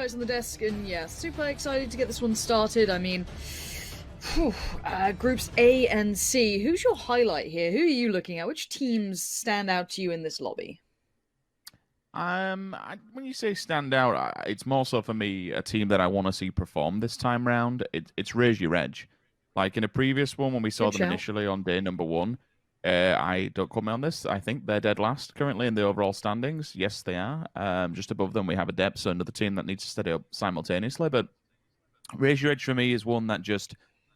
guys on the desk, and yeah, super excited to get this one started. I mean, groups A and C. Who's your highlight here? Who are you looking at? Which teams stand out to you in this lobby? When you say stand out, it's more so for me a team that I want to see perform this time round. It's Raise Your Edge. Like in a previous one when we saw them initially on day number 1, I don't quote me on this. I think they're dead last currently in the overall standings. Yes, they are. Just above them we have Adepts, so another team that needs to steady up simultaneously. But Raise Your Edge for me is one that just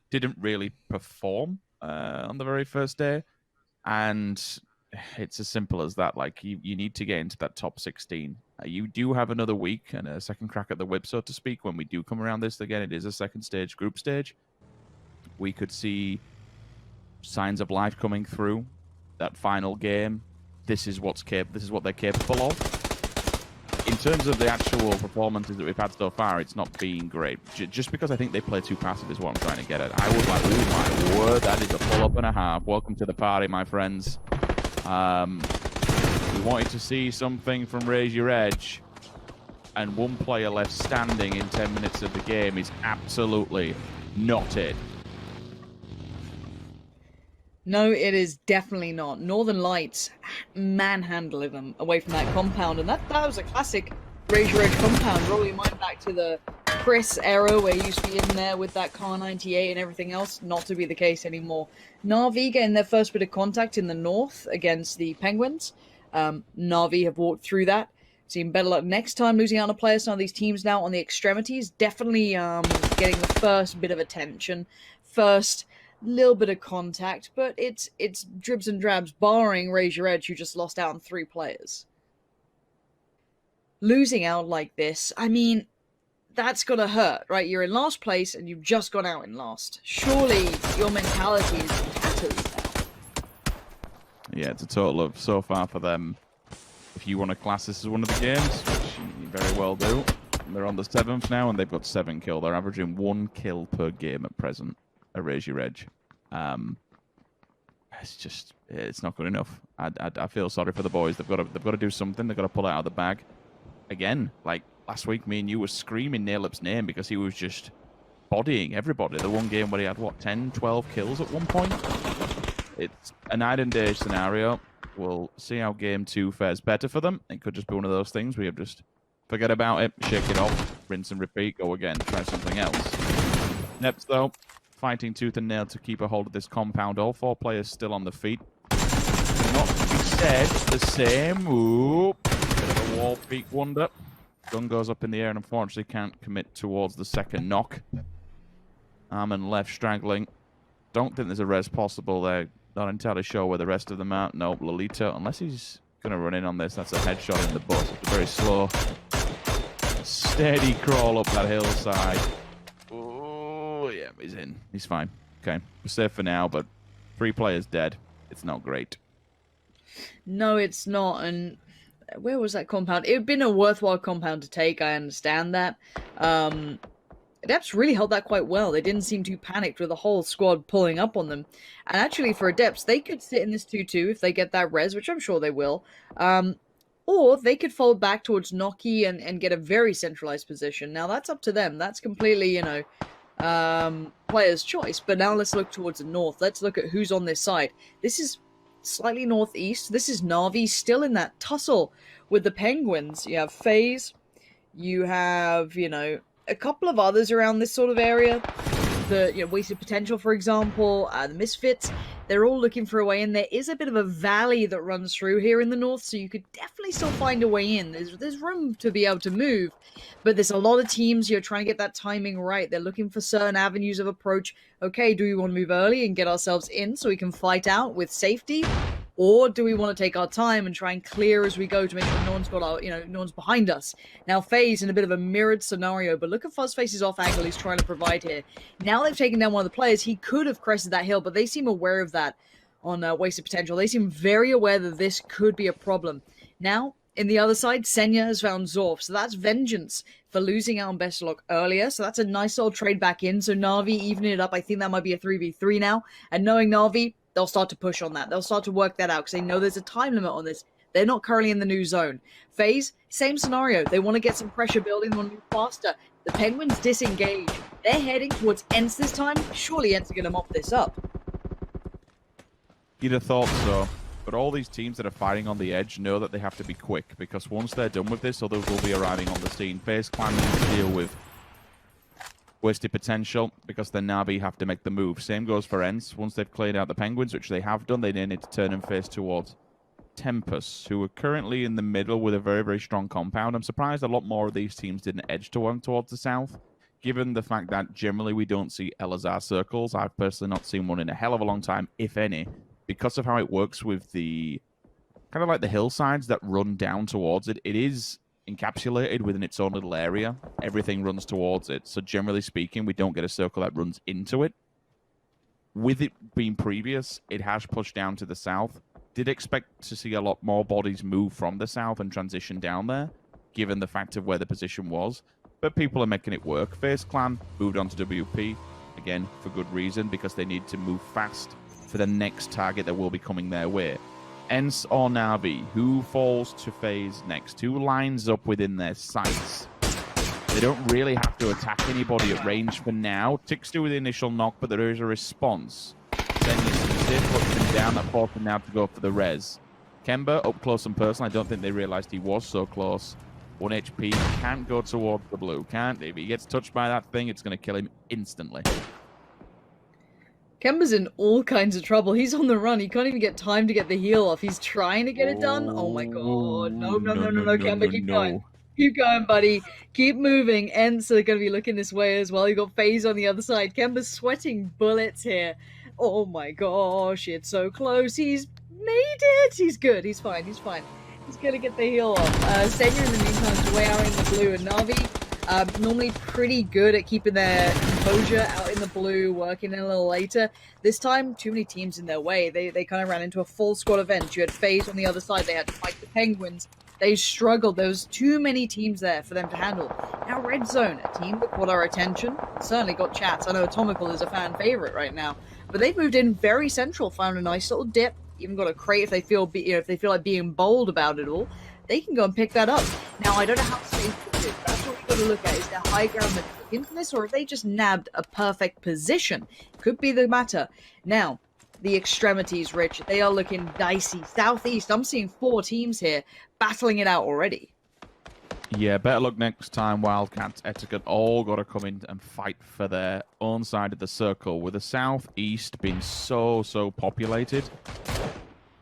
didn't really perform on the very first day, and it's as simple as that. Like you need to get into that top 16. You do have another week and a second crack at the whip, so to speak, when we do come around this again. It is a second stage, group stage. We could see signs of life coming through. That final game, this is what they're capable of. In terms of the actual performances that we've had so far, it's not been great. Just because I think they play too passive is what I'm trying to get at. I was like, oh my word, that is a pull-up and a half. Welcome to the party, my friends. We wanted to see something from Raise Your Edge, and one player left standing in 10 minutes of the game is absolutely not it. No, it is definitely not. Northern Lights manhandling them away from that compound, and that was a classic Raise Your Edge compound. Roll your mind back to the Chris era where you used to be in there with that Car 98 and everything else. Not to be the case anymore. NaVi getting their first bit of contact in the north against the Penguins. NaVi have walked through that. Seen better luck next time, losing out on a player. Some of these teams now on the extremities definitely getting the first bit of attention, first little bit of contact, but it's dribs and drabs, barring Raise Your Edge, who just lost out on 3 players. Losing out like this, I mean, that's gotta hurt, right? You're in last place and you've just gone out in last. Surely your mentality is tattered now. Yeah, it's a total of, so far for them, if you want to class this as one of the games, which you very well do, they're on the 7th now and they've got 7 kills. They're averaging 1 kill per game at present. Raise Your Edge. It's not good enough. I feel sorry for the boys. They've got to do something. They've got to pull it out of the bag. Again, like last week, me and you were screaming Nailup's name because he was just bodying everybody. The one game where he had, what, 10, 12 kills at one point? It's a night and day scenario. We'll see how game 2 fares better for them. It could just be one of those things where you just forget about it, shake it off, rinse and repeat, go again, try something else. Neps, though, fighting tooth and nail to keep a hold of this compound. All 4 players still on the feet. Not to be said the same. Ooh, bit of a wall peak wonder. Gun goes up in the air and unfortunately can't commit towards the second knock. Arm and left straggling. Don't think there's a res possible there. Not entirely sure where the rest of them are. Nope, Lolita, unless he's going to run in on this, that's a headshot in the butt. It's a very slow, steady crawl up that hillside. Oh, yeah, he's in. He's fine. Okay, we're safe for now, but 3 players dead. It's not great. No, it's not, and where was that compound? It would have been a worthwhile compound to take, I understand that. Adepts really held that quite well. They didn't seem too panicked with the whole squad pulling up on them. And actually, for Adepts, they could sit in this 2-2 if they get that res, which I'm sure they will. Or they could fold back towards Noki and get a very centralized position. Now, that's up to them. That's completely, player's choice. But now let's look towards the north. Let's look at who's on this side. This is slightly northeast. This is NaVi still in that tussle with the Penguins. You have FaZe. You have, a couple of others around this sort of area. The Wasted Potential, for example, the Misfits. They're all looking for a way in. There is a bit of a valley that runs through here in the north, so you could definitely still find a way in. There's room to be able to move, but there's a lot of teams trying to get that timing right. They're looking for certain avenues of approach. Okay, do we want to move early and get ourselves in so we can fight out with safety? Or do we want to take our time and try and clear as we go to make sure no one's got our, no one's behind us? Now, FaZe in a bit of a mirrored scenario, but look at Fuzzface's off angle he's trying to provide here. Now they've taken down one of the players. He could have crested that hill, but they seem aware of that on Wasted Potential. They seem very aware that this could be a problem. Now, in the other side, Senya has found Zorf, so that's vengeance for losing out on Best Luck earlier. So that's a nice little trade back in. So NaVi evening it up. I think that might be a 3v3 now. And knowing NaVi, they'll start to push on that. They'll start to work that out because they know there's a time limit on this. They're not currently in the new zone. FaZe, same scenario. They want to get some pressure building, they want to move faster. The Penguins disengage. They're heading towards Ents this time. Surely Ents are going to mop this up. You'd have thought so. But all these teams that are fighting on the edge know that they have to be quick, because once they're done with this, others will be arriving on the scene. FaZe Clan needs to deal with wasted potential, because the NaVi have to make the move. Same goes for Ents. Once they've cleared out the Penguins, which they have done, they then need to turn and face towards Tempest, who are currently in the middle with a very, very strong compound. I'm surprised a lot more of these teams didn't edge towards the south, given the fact that generally we don't see Elazar circles. I've personally not seen one in a hell of a long time, if any, because of how it works with the kind of like the hillsides that run down towards it. It is encapsulated within its own little area. Everything runs towards it. So generally speaking, we don't get a circle that runs into it. With it being previous, it has pushed down to the south. Did expect to see a lot more bodies move from the south and transition down there, given the fact of where the position was. But people are making it work. FaZe Clan moved on to WP, again, for good reason, because they need to move fast for the next target that will be coming their way. Ents or NaVi, who falls to FaZe next? Who lines up within their sights? They don't really have to attack anybody at range for now. Ticks do with the initial knock, but there is a response. Then you see Sid puts him down, that forced him now to go for the res. Kemba, up close and personal. I don't think they realized he was so close. 1 HP, can't go towards the blue, can't. If he gets touched by that thing, it's going to kill him instantly. Kemba's in all kinds of trouble. He's on the run. He can't even get time to get the heal off. He's trying to get it done. Oh my god. No, Kemba, keep going. Keep going, buddy. Keep moving. Ents are going to be looking this way as well. You got FaZe on the other side. Kemba's sweating bullets here. Oh my gosh, it's so close. He's made it. He's good. He's fine. He's fine. He's going to get the heal off. Senya in the meantime is way out in the blue. And NaVi, normally pretty good at keeping their composure out in the blue, working in a little later. This time, too many teams in their way. They kind of ran into a full squad event. You had FaZe on the other side. They had to fight the Penguins. They struggled. There was too many teams there for them to handle. Now, Red Zone, a team that caught our attention. Certainly got chats. I know Atomical is a fan favorite right now. But they've moved in very central, found a nice little dip. Even got a crate if they feel, if they feel like being bold about it all. They can go and pick that up. Now, I don't know how safe it is. That's what we've got to look at. Is there high ground that's infamous, or have they just nabbed a perfect position? Could be the matter. Now, the extremities, Rich, they are looking dicey. Southeast, I'm seeing 4 teams here battling it out already. Yeah, better luck next time. Wildcats, Etiquette, all got to come in and fight for their own side of the circle. With the southeast being so populated,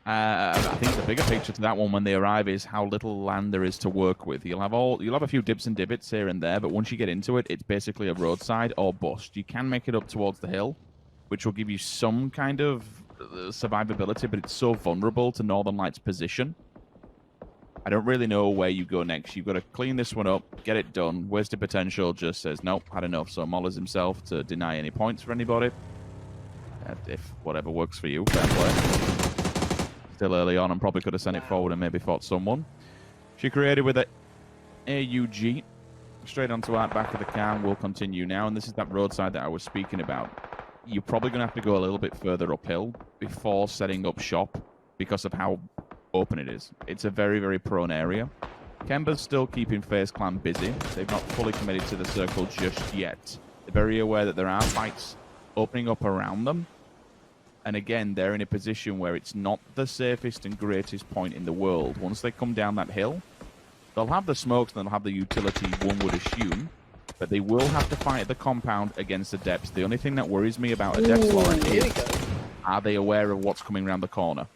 I think the bigger picture to that one when they arrive is how little land there is to work with. You'll have a few dips and divots here and there, but once you get into it, it's basically a roadside or bust. You can make it up towards the hill, which will give you some kind of survivability, but it's so vulnerable to Northern Lights' position. I don't really know where you go next. You've got to clean this one up, get it done. Wasted potential just says, nope, had enough. So mollers himself to deny any points for anybody. If whatever works for you, fair play. Still early on and probably could have sent it forward and maybe fought someone. She created with an AUG. Straight onto our back of the can. We'll continue now. And this is that roadside that I was speaking about. You're probably going to have to go a little bit further uphill before setting up shop because of how open it is. It's a very prone area. Kemba's still keeping FaZe Clan busy. They've not fully committed to the circle just yet. They're very aware that there are fights opening up around them. And again, they're in a position where it's not the safest and greatest point in the world. Once they come down that hill, they'll have the smokes and they'll have the utility, one would assume. But they will have to fight at the compound against the depths. The only thing that worries me about a depth, Lauren, is are they aware of what's coming around the corner?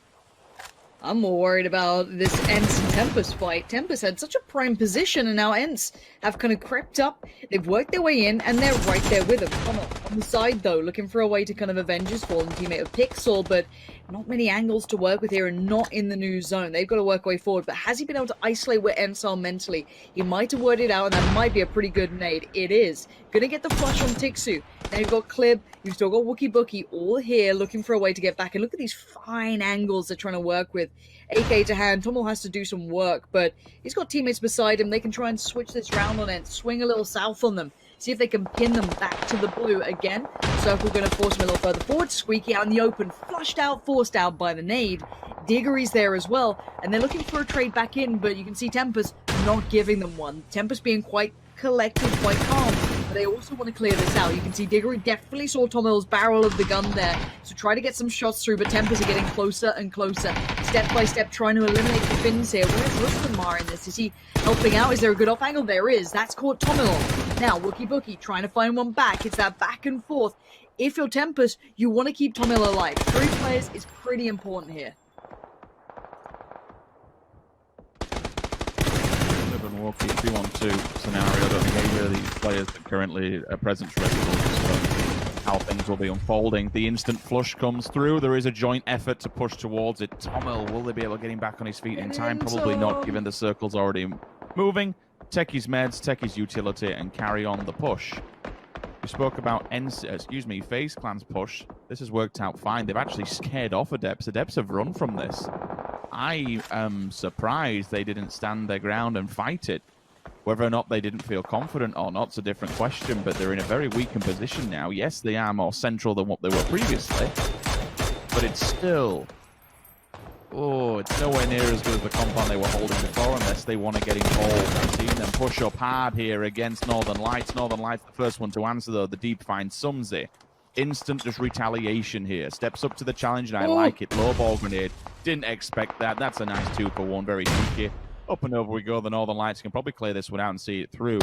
I'm more worried about this Ents and Tempest fight. Tempest had such a prime position, and now Ents have kind of crept up. They've worked their way in, and they're right there with them. Come on the side, though, looking for a way to kind of avenge his fallen teammate of Pixel, but not many angles to work with here, and not in the new zone. They've got to work way forward, but has he been able to isolate where Ents are mentally? He might have worded out, and that might be a pretty good nade. It is. Gonna get the flush on Tixu. Now you've got Clib, you've still got Wookie Bookie, all here looking for a way to get back. And look at these fine angles they're trying to work with. AK to hand, Tommel has to do some work, but he's got teammates beside him. They can try and switch this round on it, swing a little south on them, see if they can pin them back to the blue again. Circle going to force him a little further forward. Squeaky out in the open, flushed out, forced out by the nade. Diggory's there as well, and they're looking for a trade back in, but you can see Tempest not giving them one. Tempest being quite collected, quite calm, but they also want to clear this out. You can see Diggory definitely saw Tomill's barrel of the gun there, so try to get some shots through, but Tempest are getting closer and closer, step by step, trying to eliminate the Finns here. Where's Rustamar in this? Is he helping out? Is there a good off angle? There is. That's caught Tomill. Now, Wookie Bookie trying to find one back. It's that back and forth. If you're Tempest, you want to keep Tomill alive. 3 players is pretty important here. Walkie 2-on-2 scenario. I don't think either of these players that currently are present for how things will be unfolding. The instant flush comes through. There is a joint effort to push towards it. Tomill, will they be able to get him back on his feet in time? Probably not, given the circle's already moving. Take his meds, take his utility, and carry on the push. We spoke about FaZe Clan's push. This has worked out fine. They've actually scared off Adepts. Adepts have run from this. I am surprised they didn't stand their ground and fight it. Whether or not they didn't feel confident or not's a different question, but they're in a very weakened position now. Yes, they are more central than what they were previously, but it's still... Oh, it's nowhere near as good as the compound they were holding before unless they want to get involved. I've seen them push up hard here against Northern Lights. Northern Lights, the first one to answer, though. The deep finds Sumsy. Instant just retaliation here. Steps up to the challenge, and I like it. Low ball grenade. Didn't expect that. That's a nice 2-for-1. Very sneaky. Up and over we go. The Northern Lights can probably clear this one out and see it through.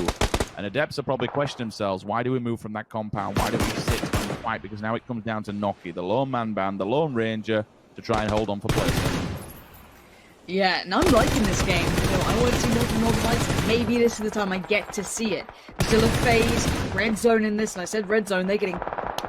And Adepts are probably questioning themselves. Why do we move from that compound? Why do we sit and fight? Because now it comes down to Noki, the lone man band, the lone ranger, to try and hold on for placement. Yeah, and I'm liking this game. You know, I want to see more from Northern Lights. Maybe this is the time I get to see it. We still have FaZe, Red Zone in this, and I said Red Zone, they're getting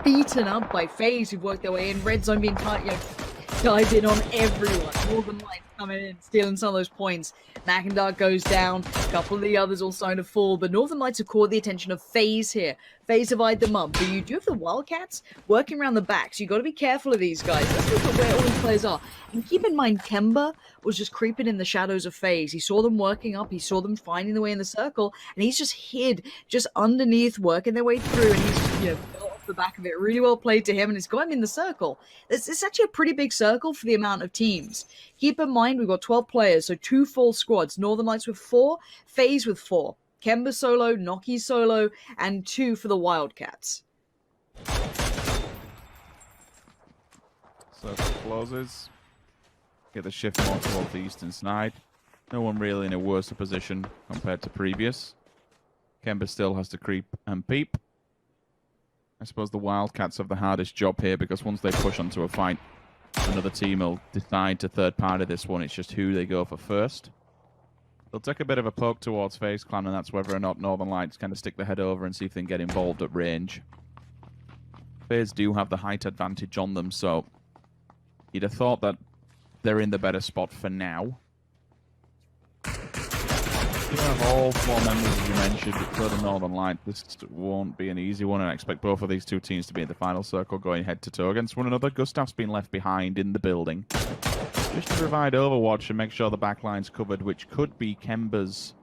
beaten up by FaZe who've worked their way in. Red Zone being dive in on everyone. Northern Lights coming in, stealing some of those points. Mackendar goes down. A couple of the others all starting to fall, but Northern Lights have caught the attention of FaZe here. FaZe divide them up, but you do have the Wildcats working around the back, so you got to be careful of these guys. Let's look at where all these players are. And keep in mind, Kemba was just creeping in the shadows of FaZe. He saw them working up, he saw them finding their way in the circle, and he's just hid just underneath, working their way through, and he's, off the back of it. Really well played to him, and it's got him in the circle. It's actually a pretty big circle for the amount of teams. Keep in mind, we've got 12 players, so 2 full squads. Northern Lights with 4, FaZe with 4. Kemba solo, Noki solo, and 2 for the Wildcats. Circle closes. Get the shift more towards the eastern side. No one really in a worse position compared to previous. Kemba still has to creep and peep. I suppose the Wildcats have the hardest job here because once they push onto a fight, another team will decide to third party this one. It's just who they go for first. They'll take a bit of a poke towards FaZe Clan, and that's whether or not Northern Lights kind of stick their head over and see if they can get involved at range. FaZe do have the height advantage on them, so you'd have thought that they're in the better spot for now. You have all 4 members, as you mentioned, for the Northern Lights. This won't be an easy one, and I expect both of these 2 teams to be in the final circle going head-to-toe against one another. Gustav's been left behind in the building, just to provide overwatch and make sure the backline's covered, which could be Kemba's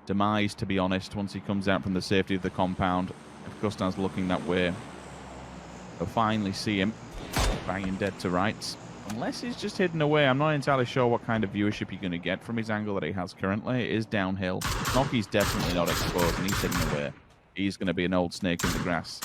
demise, to be honest, once he comes out from the safety of the compound. If Gustav's looking that way, we'll finally see him banging dead to rights. Unless he's just hidden away. I'm not entirely sure what kind of viewership you're going to get from his angle that he has currently. It is downhill. Noki's definitely not exposed, and he's hidden away. He's going to be an old snake in the grass.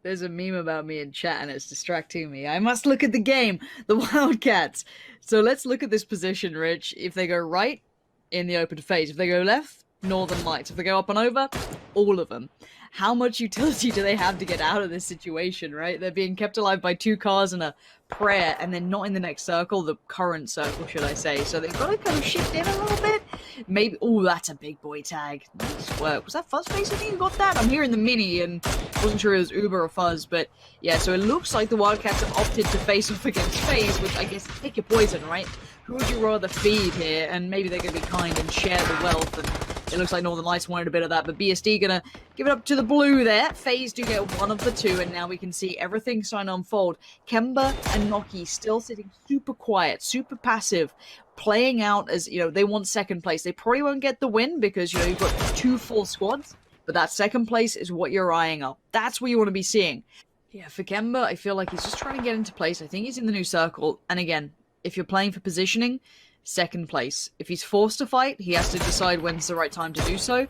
There's a meme about me in chat, and it's distracting me. I must look at the game. The Wildcats. So let's look at this position, Rich. If they go right, in the open phase. If they go left, Northern Lights. If they go up and over, all of them. How much utility do they have to get out of this situation, right? They're being kept alive by 2 cars and a prayer, and they're not in the next circle, the current circle, should I say. So they've got to kind of shift in a little bit. Maybe, oh, that's a big boy tag. Nice work. Was that Fuzzface? I think you got that? I'm hearing the mini, and wasn't sure it was Uber or Fuzz, but yeah, so it looks like the Wildcats have opted to face off against FaZe, which I guess pick your poison, right? Who would you rather feed here? And maybe they're going to be kind and share the wealth, and it looks like Northern Lights wanted a bit of that, but BSD gonna give it up to the blue there. FaZe do get one of the 2, and now we can see everything starting to unfold. Kemba and Noki still sitting super quiet, super passive, playing out as, you know, they want second place. They probably won't get the win because, you know, you've got 2 full squads, but that second place is what you're eyeing up. That's what you want to be seeing. Yeah, for Kemba, I feel like he's just trying to get into place. I think he's in the new circle. And again, if you're playing for positioning, second place. If he's forced to fight, he has to decide when's the right time to do so.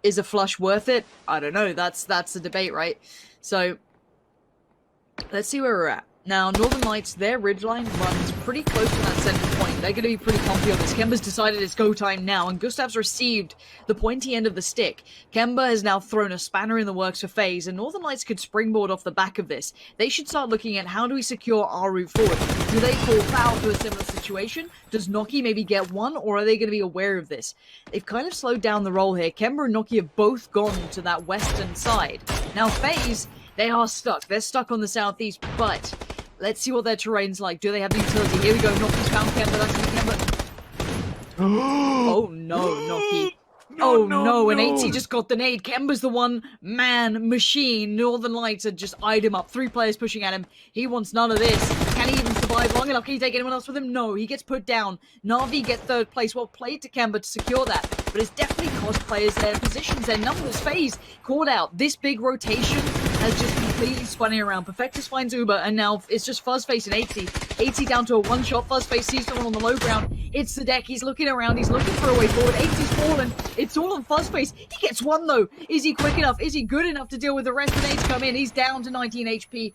Is a flush worth it? I don't know. That's the debate, right? So, let's see where we're at. Now, Northern Lights, their ridgeline runs pretty close to that center point. They're going to be pretty comfy on this. Kemba's decided it's go time now, and Gustav's received the pointy end of the stick. Kemba has now thrown a spanner in the works for FaZe, and Northern Lights could springboard off the back of this. They should start looking at how do we secure our route forward. Do they fall foul to a similar situation? Does Noki maybe get one, or are they going to be aware of this? They've kind of slowed down the roll here. Kemba and Noki have both gone to that western side. Now, FaZe, they are stuck. They're stuck on the southeast, but let's see what their terrain's like. Do they have the utility? Here we go. Noki's found Kemba. That's Kemba. Oh no, Noki. No, and 80 just got the nade. Kemba's the one-man machine. Northern Lights had just eyed him up. 3 players pushing at him. He wants none of this. Can he even survive long enough? Can he take anyone else with him? No, he gets put down. NaVi get 3rd place. Well played to Kemba to secure that. But it's definitely cost players their positions, their numbers. FaZe caught out. This big rotation has just completely spun around. Perfectus finds Uber, and now it's just Fuzzface and 80. 80 down to a one-shot. Fuzzface sees someone on the low ground. It's the deck. He's looking around. He's looking for a way forward. 80's fallen. It's all on Fuzzface. He gets one, though. Is he quick enough? Is he good enough to deal with the rest? The nades come in. He's down to 19 HP.